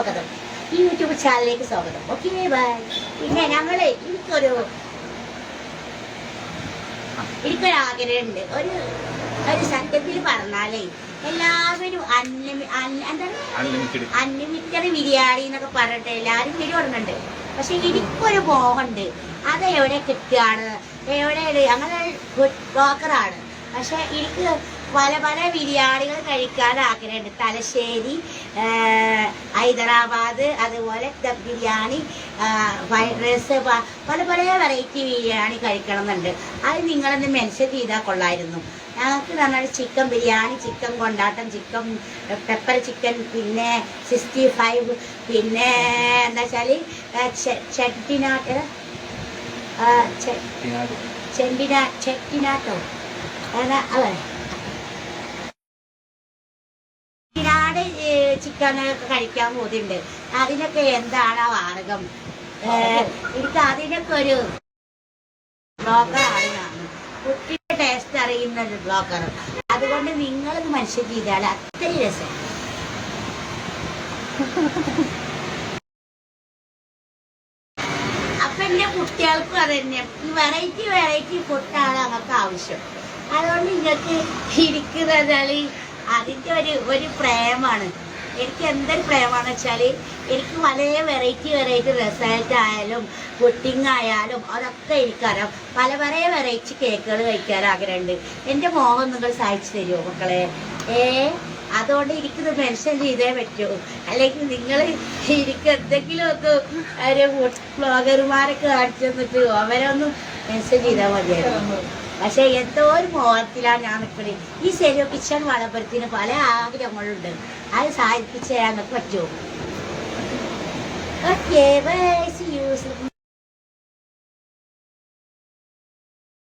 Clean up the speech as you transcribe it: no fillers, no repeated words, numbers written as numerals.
സ്വാഗതം. ഈ യൂട്യൂബ് ചാനലിലേക്ക് സ്വാഗതം. Okay bye. പിന്നെ എനിക്കൊരു ആഗ്രഹമുണ്ട്. ഒരു സത്യത്തിൽ പറഞ്ഞാലേ എല്ലാവരും അൺലിമിറ്റഡ് ബിരിയാണി എന്നൊക്കെ പറഞ്ഞിട്ട് എല്ലാവരും വീഡിയോ ഇടുന്നുണ്ട്. പക്ഷെ എനിക്കൊരു മോഹമുണ്ട്. അത് എവിടെ കിട്ടുകയാണ്, എവിടെ അങ്ങനെ ഗുഡ് ബ്ലോക്കറാണ്. പക്ഷെ എനിക്ക് പല പല ബിരിയാണികൾ കഴിക്കാൻ ആഗ്രഹമുണ്ട്. തലശ്ശേരി, ഹൈദരാബാദ്, അതുപോലെ ദം ബിരിയാണി, ഫ്രൈഡ് റൈസ്, പല പല വെറൈറ്റി ബിരിയാണി കഴിക്കണം എന്നുണ്ട്. അത് നിങ്ങളൊന്ന് മെൻഷൻ ചെയ്താൽ കൊള്ളായിരുന്നു. ഞങ്ങൾക്ക് പറഞ്ഞാൽ ചിക്കൻ ബിരിയാണി, ചിക്കൻ കൊണ്ടാട്ടം, ചിക്കൻ പെപ്പർ ചിക്കൻ, പിന്നെ 65, പിന്നെ എന്താ വെച്ചാൽ ചെട്ടിനാട്ടോ അതെ ചിക്കനൊക്കെ കഴിക്കാൻ പോകുന്നുണ്ട്. അതിനൊക്കെ എന്താണ് മാർഗം? എനിക്ക് അതിനൊക്കെ ഒരു ബ്ലോക്കറാണ് ഞാൻ. കുട്ടിയുടെ ടേസ്റ്റ് അറിയുന്ന ഒരു ബ്ലോക്കർ. അതുകൊണ്ട് നിങ്ങളത് മനുഷ്യൻ ചെയ്താൽ അത്രയും രസം. അപ്പൊ എന്റെ കുട്ടികൾക്കും അത് തന്നെ വെറൈറ്റി ഫുഡാണ് ഞങ്ങൾക്ക് ആവശ്യം. അതുകൊണ്ട് നിങ്ങൾക്ക് ഇരിക്കുന്നത് അതിൻ്റെ ഒരു പ്രേമാണ്. എനിക്ക് എന്തൊരു പ്രേമാണെന്ന് വെച്ചാൽ എനിക്ക് വളരെ വെറൈറ്റി റിസൾട്ട് ആയാലും പുഡിംഗ് ആയാലും അതൊക്കെ എനിക്കറിയാം. പല വെറൈറ്റി കേക്കുകൾ കഴിക്കാൻ ആഗ്രഹമുണ്ട്. എൻ്റെ മോഹം നിങ്ങൾ സഹായിച്ചു തരുമോ മക്കളെ? അതുകൊണ്ട് എനിക്കിത് മെൻഷൻ ചെയ്തേ പറ്റൂ. അല്ലെങ്കിൽ നിങ്ങൾ എനിക്ക് എന്തെങ്കിലും ഒന്ന് ഒരു ബ്ലോഗർമാരൊക്കെ കാണിച്ചു തന്നിട്ട് അവരൊന്നും മെൻഷൻ ചെയ്താൽ മതിയായിരുന്നു. പക്ഷെ എന്തോ ഒരു മോഹത്തിലാണ് ഞാൻ നിൽക്കുന്നത്. ഈ സെരിയോ കിച്ചൺ വളപരത്തിന് പല ആഗ്രഹങ്ങളുണ്ട്. അത് സാധിപ്പിച്ച് തരാൻ പറ്റുമോ? Okay bye, see U.